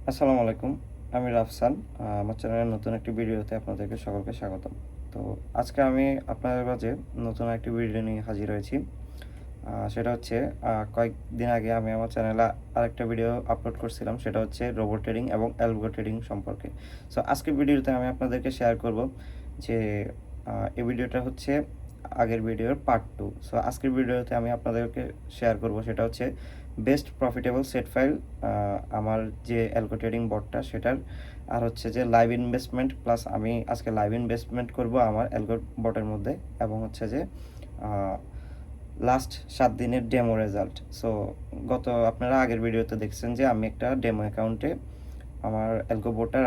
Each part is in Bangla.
আসসালামু আলাইকুম। আমি রাফসান। আমার চ্যানেলের নতুন একটি ভিডিওতে আপনাদেরকে সকলকে স্বাগতম। তো আজকে আমি আপনাদের মাঝে নতুন একটি ভিডিও নিয়ে হাজির হয়েছি। সেটা হচ্ছে কয়েকদিন আগে আমি আমার চ্যানেলে আরেকটা ভিডিও আপলোড করছিলাম। সেটা হচ্ছে রোবট ট্রেডিং এবং অ্যালগো ট্রেডিং সম্পর্কে। সো আজকের ভিডিওতে আমি আপনাদেরকে শেয়ার করব যে এই ভিডিওটা হচ্ছে আগের ভিডিওর পার্ট 2। সো আজকের ভিডিওতে আমি আপনাদেরকে শেয়ার করব সেটা হচ্ছে বেস্ট প্রফিটেবল সেট ফাইল, আমার যে অ্যালগো ট্রেডিং বটটা সেটার, আর হচ্ছে যে লাইভ ইনভেস্টমেন্ট প্লাস আমি আজকে লাইভ ইনভেস্টমেন্ট করব আমার অ্যালগো বটের মধ্যে, এবং হচ্ছে যে লাস্ট 7 দিনের ডেমো রেজাল্ট। সো আপনারা আগের ভিডিওতে দেখছেন যে আমি একটা ডেমো অ্যাকাউন্টে আমার অ্যালগো বোটটা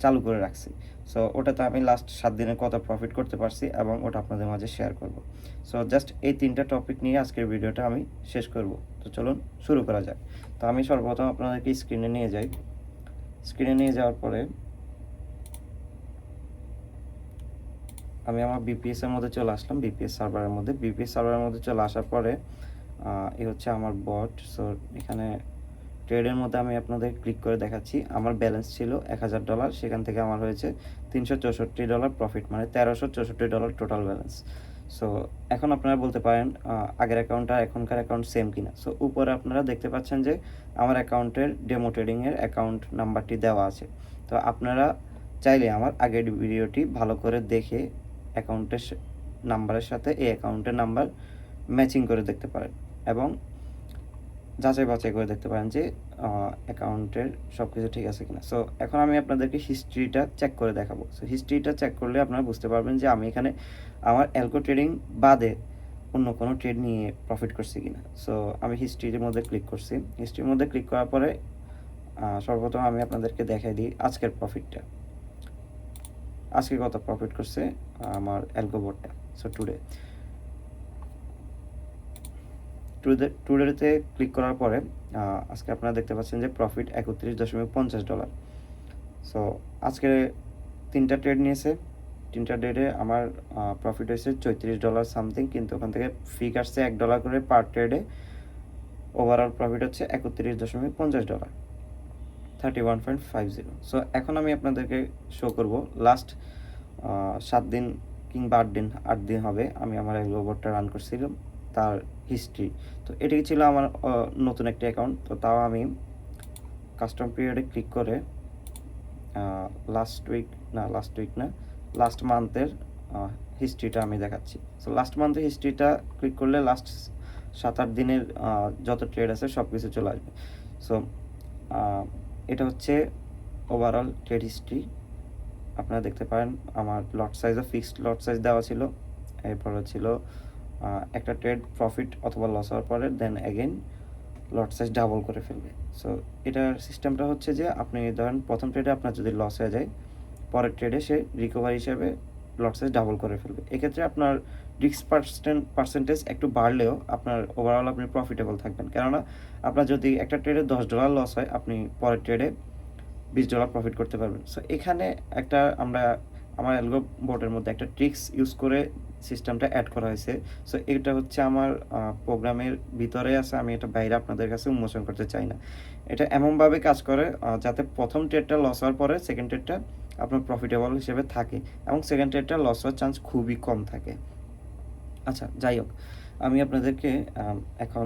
চালু করে রাখছি। সো ওটাতে আমি লাস্ট 7 দিনে কত প্রফিট করতে পারছি এবং ওটা আপনাদের মাঝে শেয়ার করব। সো জাস্ট এই 3টা টপিক নিয়ে আজকের ভিডিওটা আমি শেষ করব। তো চলুন শুরু করা যাক। তো আমি সর্বপ্রথম আপনাদেরকে স্ক্রিনে নিয়ে যাই। স্ক্রিনে নিয়ে যাওয়ার পরে আমি আমার বিপিএস এর মধ্যে চলে আসলাম। বিপিএস সার্ভারের মধ্যে চলে আসার পরে এই হচ্ছে আমার বট। সো এখানে ট্রেডের মধ্যে আমি আপনাদের ক্লিক করে দেখাচ্ছি। আমার ব্যালেন্স ছিল $1000, সেখান থেকে আমার হয়েছে $364 প্রফিট, মানে $1364 টোটাল ব্যালেন্স। সো এখন আপনারা বলতে পারেন আগের অ্যাকাউন্ট আর এখনকার অ্যাকাউন্ট সেম কিনা। সো উপরে আপনারা দেখতে পাচ্ছেন যে আমার অ্যাকাউন্টের ডেমো ট্রেডিংয়ের অ্যাকাউন্ট নাম্বারটি দেওয়া আছে। তো আপনারা চাইলে আমার আগের ভিডিওটি ভালো করে দেখে অ্যাকাউন্টের নাম্বারের সাথে এই অ্যাকাউন্টের নাম্বার ম্যাচিং করে দেখতে পারেন এবং যাচাই বাছাই করে দেখতে পারেন যে অ্যাকাউন্টের সব কিছু ঠিক আছে কিনা। সো এখন আমি আপনাদেরকে হিস্ট্রিটা চেক করে দেখাবো। সো হিস্ট্রিটা চেক করলে আপনারা বুঝতে পারবেন যে আমি এখানে আমার অ্যালগো ট্রেডিং বাদে অন্য কোনো ট্রেড নিয়ে প্রফিট করছি কিনা। সো আমি হিস্ট্রির মধ্যে ক্লিক করছি। হিস্ট্রির মধ্যে ক্লিক করার পরে সর্বপ্রথম আমি আপনাদেরকে দেখাই দিই আজকের প্রফিটটা। আজকে কত প্রফিট করছে আমার অ্যালগো বোর্ডটা। সো টুডেতে ক্লিক করার পরে আজকে আপনারা দেখতে পাচ্ছেন যে প্রফিট $31.50। সো আজকে 3টা ট্রেড নিয়েছে। 3টা ট্রেডে আমার প্রফিট হয়েছে $34 সামথিং, কিন্তু ওখান থেকে ফি কাটছে $1 করে পার ট্রেডে। ওভারঅল প্রফিট হচ্ছে $31.50, 31.50। সো এখন আমি আপনাদেরকে শো করব লাস্ট 7 দিন কিংবা 8 দিন হবে আমি আমার এই রোবটটা রান করছিলাম তার হিস্ট্রি। তো এটাই ছিল আমার নতুন একটা অ্যাকাউন্ট। তো তাও আমি কাস্টম পিরিয়ডে ক্লিক করে লাস্ট মান্থের হিস্ট্রিটা আমি দেখাচ্ছি। সো লাস্ট মান্থের হিস্ট্রিটা ক্লিক করলে লাস্ট 7-8 দিনের যত ট্রেড আছে সব কিছু চলে আসবে। সো এটা হচ্ছে ওভারঅল ট্রেড হিস্ট্রি। আপনারা দেখতে পারেন আমার লট সাইজও ফিক্সড লট সাইজ দেওয়া ছিল। এরপর ছিল একটা ট্রেড প্রফিট অথবা লস হওয়ার পরে then again lot size double করে ফেলবে। সো এটার সিস্টেমটা হচ্ছে যে আপনি ধরেন প্রথম ট্রেডে আপনার যদি লস হয়ে যায়, পরের ট্রেডে সে রিকভারি হিসেবে লট সাইজ ডাবল করে ফেলবে। এক্ষেত্রে আপনার রিস্ক পার্সেন্টেজ একটু বাড়লেও আপনার ওভারঅল আপনি প্রফিটেবল থাকবেন, কেননা আপনার যদি একটা ট্রেডে $10 লস হয়, আপনি পরের ট্রেডে $20 প্রফিট করতে পারবেন। সো এখানে আমার অ্যালগো বোর্ডের মধ্যে একটা ট্রিক্স ইউজ করে সিস্টেমটা অ্যাড করা হয়েছে। সো এটা হচ্ছে আমার প্রোগ্রামের ভিতরে আছে, আমি এটা বাইরে আপনাদের কাছে উন্মোচন করতে চাই না। এটা এমনভাবে কাজ করে যাতে প্রথম ট্রেডটা লস হওয়ার পরে সেকেন্ড ট্রেডটা আপনার প্রফিটেবল হিসেবে থাকে এবং সেকেন্ড ট্রেডটা লস হওয়ার চান্স খুবই কম থাকে। আচ্ছা, যাই হোক, আমি আপনাদেরকে এখন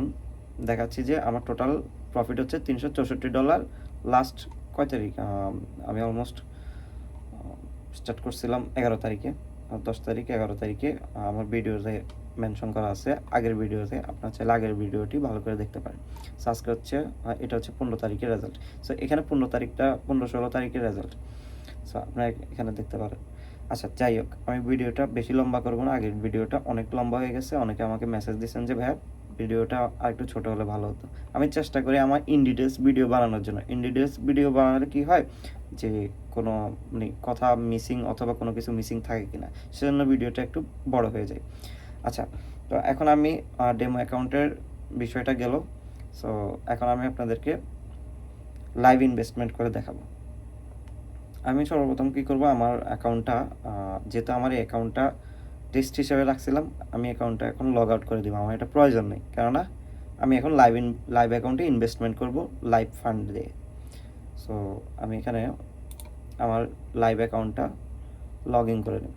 দেখাচ্ছি যে আমার টোটাল প্রফিট হচ্ছে $364। লাস্ট কয় তারিখ? আমি অলমোস্ট স্টার্ট করছিলাম 11 তারিখে, 10 তারিখ 11 তারিখে আমার ভিডিওতে মেনশন করা আছে। আগের ভিডিওতে আপনার চাইলে আগের ভিডিওটি ভালো করে দেখতে পারেন। সো আজকে হচ্ছে এটা হচ্ছে 15 তারিখের রেজাল্ট। সো এখানে 15-16 তারিখের রেজাল্ট। সো আপনারা এখানে দেখতে পারেন। আচ্ছা, যাই হোক, আমি ভিডিওটা বেশি লম্বা করবো না। আগের ভিডিওটা অনেক লম্বা হয়ে গেছে। অনেকে আমাকে মেসেজ দিয়েছেন যে ভাইয়া ভিডিওটা আর একটু ছোটো হলে ভালো হতো। আমি চেষ্টা করি আমার ইন ডিটেলস ভিডিও বানানোর জন্য। ইন ডিটেলস ভিডিও বানালে কী হয় যে কোনো কথা মিসিং অথবা কোনো কিছু মিসিং থাকে কিনা, সেজন্য ভিডিওটা একটু বড় হয়ে যায়। আচ্ছা, তো এখন আমি ডেমো অ্যাকাউন্টের বিষয়টা গেল। সো এখন আমি আপনাদেরকে লাইভ ইনভেস্টমেন্ট করে দেখাবো। আমি সর্বপ্রথম কী করব, আমার অ্যাকাউন্টটা যেহেতু আমার এই অ্যাকাউন্টটা টেস্ট হিসেবে রাখছিলাম, আমি অ্যাকাউন্টটা এখন লগ আউট করে দিব। আমার এটা প্রয়োজন নেই, কেননা আমি এখন লাইভ অ্যাকাউন্টে ইনভেস্টমেন্ট করব লাইভ ফান্ড দিয়ে। সো আমি এখানে আমার লাইভ অ্যাকাউন্টটা লগ ইন করে নেব।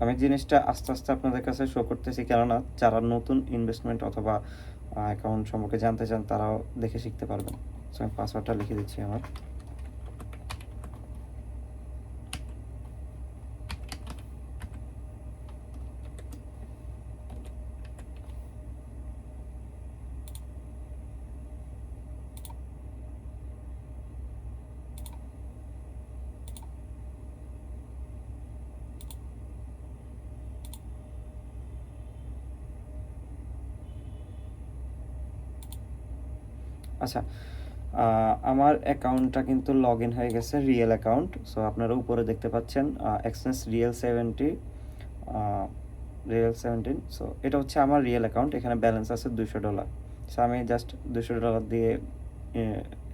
আমি জিনিসটা আস্তে আস্তে আপনাদের কাছে শো করতেছি, কেননা যারা নতুন ইনভেস্টমেন্ট অথবা অ্যাকাউন্ট সম্পর্কে জানতে চান তারাও দেখে শিখতে পারবেন। সো আমি পাসওয়ার্ডটা লিখে দিচ্ছি আমার। আচ্ছা, আমার অ্যাকাউন্টটা কিন্তু লগ ইন হয়ে গেছে, রিয়েল অ্যাকাউন্ট। সো আপনারা উপরে দেখতে পাচ্ছেন এক্সচেঞ্জ রিয়েল 17। সো এটা হচ্ছে আমার রিয়েল অ্যাকাউন্ট, এখানে ব্যালেন্স আছে $200। সো আমি জাস্ট $200 দিয়ে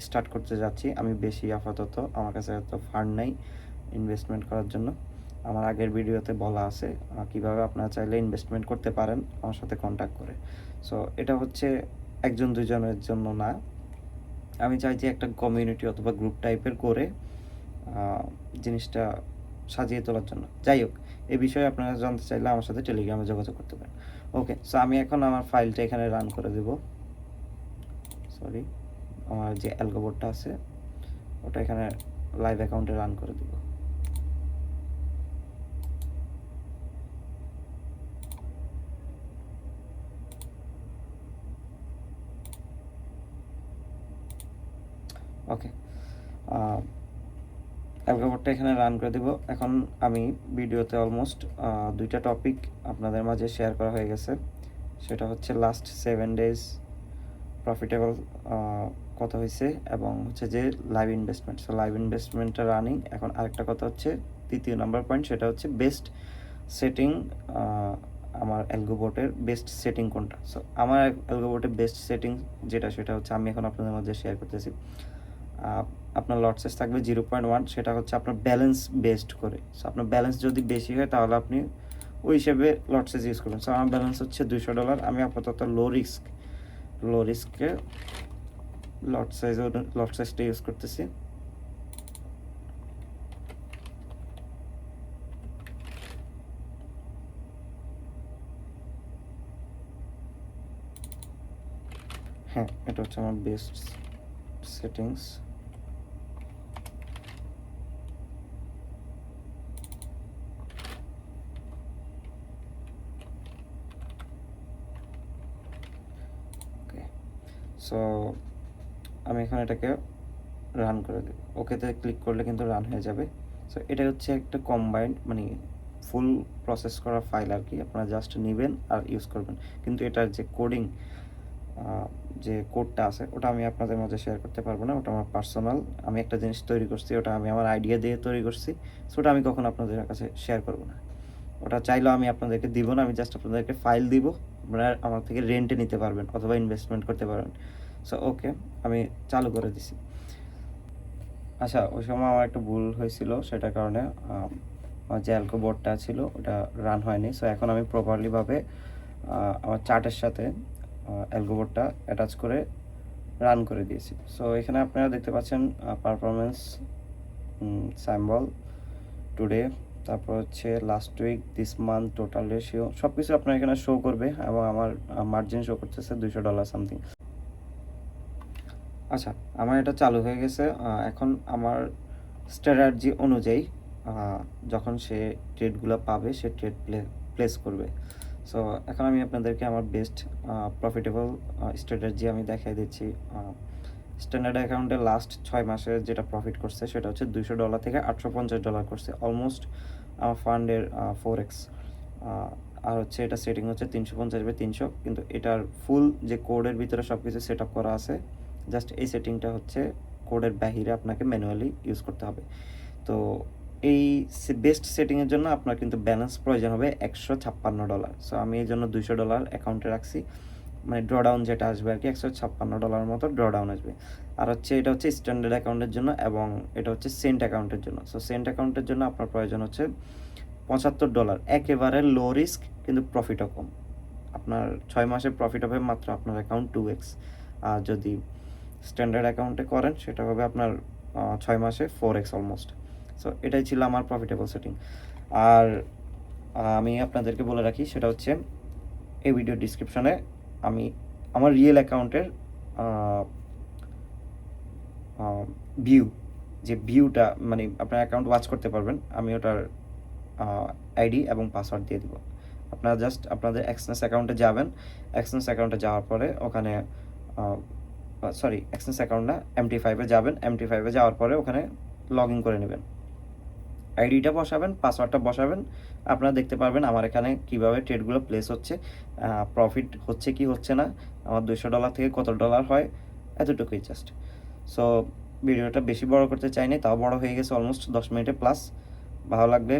স্টার্ট করতে যাচ্ছি। আমি বেশি আপাতত আমার কাছে এত ফান্ড নাই ইনভেস্টমেন্ট করার জন্য। আমার আগের ভিডিওতে বলা আছে কিভাবে আপনারা চাইলে ইনভেস্টমেন্ট করতে পারেন আমার সাথে কন্ট্যাক্ট করে। সো এটা হচ্ছে একজন দুজনের জন্য না, আমি চাই যে একটা কমিউনিটি অথবা গ্রুপ টাইপের করে জিনিসটা সাজিয়ে তোলার জন্য। যাই হোক, এই বিষয়ে আপনারা জানতে চাইলে আমার সাথে টেলিগ্রামে যোগাযোগ করতে পারেন। ওকে, সো আমি এখন আমার ফাইলটা এখানে রান করে দেব। সরি, আমার যে অ্যালগোবোর্ডটা আছে ওটা এখানে লাইভ অ্যাকাউন্টে রান করে দেব। ওকে, অ্যালগোবোর্ডটা এখানে রান করে দেব। এখন আমি ভিডিওতে অলমোস্ট 2টা টপিক আপনাদের মাঝে শেয়ার করা হয়ে গেছে। সেটা হচ্ছে লাস্ট 7 ডেজ প্রফিটেবল কত হয়েছে, এবং হচ্ছে যে লাইভ ইনভেস্টমেন্ট। সো লাইভ ইনভেস্টমেন্টটা রানিং। এখন আরেকটা কথা হচ্ছে, তৃতীয় নাম্বার পয়েন্ট, সেটা হচ্ছে বেস্ট সেটিং। আমার অ্যালগোবোর্ডের বেস্ট সেটিং কোনটা? সো আমার অ্যালগোবোর্ডের বেস্ট সেটিং যেটা, সেটা হচ্ছে আমি এখন আপনাদের মধ্যে শেয়ার করতেছি। আপনার লট সাইজ থাকবে 0.1, সেটা হচ্ছে আপনার ব্যালেন্স বেসড করে। সো আপনার ব্যালেন্স যদি বেশি হয় তাহলে আপনি ওই হিসেবে লট সাইজ ইউজ করবেন। সো আমার ব্যালেন্স হচ্ছে $200। আমি আপাতত লো রিস্কে লট সাইজটা ইউজ করতেছি। হ্যাঁ, এটা হচ্ছে আমার বেস্ট সেটিংস। ওকে, সো আমি এখন এটাকে রান করে দেব। ওকেতে ক্লিক করলে কিন্তু রান হয়ে যাবে। সো এটা হচ্ছে একটা কম্বাইন্ড, মানে ফুল প্রসেস করা ফাইল আর কি। আপনারা জাস্ট নেবেন আর ইউজ করবেন। কিন্তু এটার যে কোডিং, যে কোডটা আছে ওটা আমি আপনাদের মাঝে শেয়ার করতে পারবো না, ওটা আমার পার্সোনাল। আমি একটা জিনিস তৈরি করছি, ওটা আমি আমার আইডিয়া দিয়ে তৈরি করছি। সো ওটা আমি কখনো আপনাদের কাছে শেয়ার করবো না। ওটা চাইলেও আমি আপনাদেরকে দিব না, আমি জাস্ট আপনাদেরকে ফাইল দিব, আপনারা আমার থেকে রেন্টে নিতে পারবেন অথবা ইনভেস্টমেন্ট করতে পারবেন। সো ওকে, আমি চালু করে দিছি। আচ্ছা, ওই সময় আমার একটা ভুল হয়েছিল, সেটার কারণে আমার যে অ্যালগোবোর্ডটা ছিল ওটা রান হয়নি। সো এখন আমি প্রপারলিভাবে আমার চার্টের সাথে অ্যালগোবোর্ডটা অ্যাটাচ করে রান করে দিয়েছি। সো এখানে আপনারা দেখতে পাচ্ছেন পারফরমেন্স, স্যাম্বল, টুডে, তারপর হচ্ছে last week, this month, total ratio, সব কিছু আপনার এখানে শো করবে, এবং আমার মার্জিন শো করতেছে $200 সামথিং। আচ্ছা, আমার এটা চালু হয়ে গেছে। এখন আমার স্ট্র্যাটাজি অনুযায়ী যখন সে ট্রেডগুলো পাবে সে ট্রেড প্লেস করবে। সো এখন আমি আপনাদেরকে আমার বেস্ট প্রফিটেবল স্ট্র্যাটাজি আমি দেখাই দিচ্ছি। স্ট্যান্ডার্ড অ্যাকাউন্টে লাস্ট 6 মাসে যেটা প্রফিট করছে সেটা হচ্ছে $200 থেকে $850 করছে, অলমোস্ট আমার ফান্ডের 4x। আর হচ্ছে এটা সেটিং হচ্ছে 350/300, কিন্তু এটার ফুল যে কোডের ভিতরে সব কিছু সেট আপ করা আছে, জাস্ট এই সেটিংটা হচ্ছে কোডের বাহিরে আপনাকে ম্যানুয়ালি ইউজ করতে হবে। তো এই বেস্ট সেটিংয়ের জন্য আপনার কিন্তু ব্যালেন্স প্রয়োজন হবে $156। সো আমি এই জন্য $200 অ্যাকাউন্টে রাখছি, মানে ড্রডাউন যেটা আসবে আর কি $156 মতো ড্রডাউন আসবে। আর হচ্ছে এটা হচ্ছে স্ট্যান্ডার্ড অ্যাকাউন্টের জন্য এবং এটা হচ্ছে সেন্ট অ্যাকাউন্টের জন্য। সো সেন্ট অ্যাকাউন্টের জন্য আপনার প্রয়োজন হচ্ছে $75, একেবারে লো রিস্ক কিন্তু প্রফিটও কম। আপনার 6 মাসে প্রফিট হবে মাত্র আপনার অ্যাকাউন্ট 2x। আর যদি স্ট্যান্ডার্ড অ্যাকাউন্টে করেন সেটা হবে আপনার 6 মাসে 4x অলমোস্ট। সো এটাই ছিল আমার প্রফিটেবল সেটিং। আর আমি আপনাদেরকে বলে রাখি সেটা হচ্ছে এই ভিডিও ডিসক্রিপশনে আমি আমার রিয়েল অ্যাকাউন্টের ভিউ, যে ভিউটা মানে আপনার অ্যাকাউন্ট ওয়াচ করতে পারবেন, আমি ওটার আইডি এবং পাসওয়ার্ড দিয়ে দিব। আপনারা জাস্ট আপনাদের এক্সনেস অ্যাকাউন্টে যাবেন, এক্সনেস অ্যাকাউন্টে যাওয়ার পরে ওখানে এক্সনেস অ্যাকাউন্ট না, MT5-এ যাবেন, MT5-এ যাওয়ার পরে ওখানে লগ ইন করে নেবেন, আইডিটা বসাবেন, পাসওয়ার্ডটা বসাবেন, আপনারা দেখতে পারবেন আমার এখানে কীভাবে ট্রেডগুলো প্লেস হচ্ছে, প্রফিট হচ্ছে কি হচ্ছে না, আমার $200 থেকে কত ডলার হয়, এতটুকুই জাস্ট। সো ভিডিওটা বেশি বড় করতে চাইনি, তাও বড় হয়ে গেছে অলমোস্ট 10 মিনিটে প্লাস। ভালো লাগলে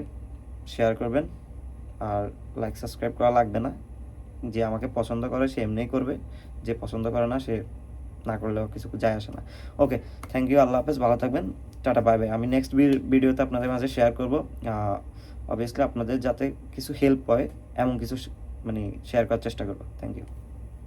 শেয়ার করবেন, আর লাইক সাবস্ক্রাইব করা লাগবে না। যে আমাকে পছন্দ করে সে এমনিই করবে, যে পছন্দ করে না সে না করলেও কিছু যায় আসে না। ওকে, থ্যাংক ইউ, আল্লাহ হাফেজ, ভালো থাকবেন, টাটা, বাই বাই। আমি নেক্সট ভিডিওতে আপনাদের মাঝে শেয়ার করব, অবভিয়াসলি আপনাদের যাতে কিছু হেল্প হয় এমন কিছু মানে শেয়ার করার চেষ্টা করবো। Thank you.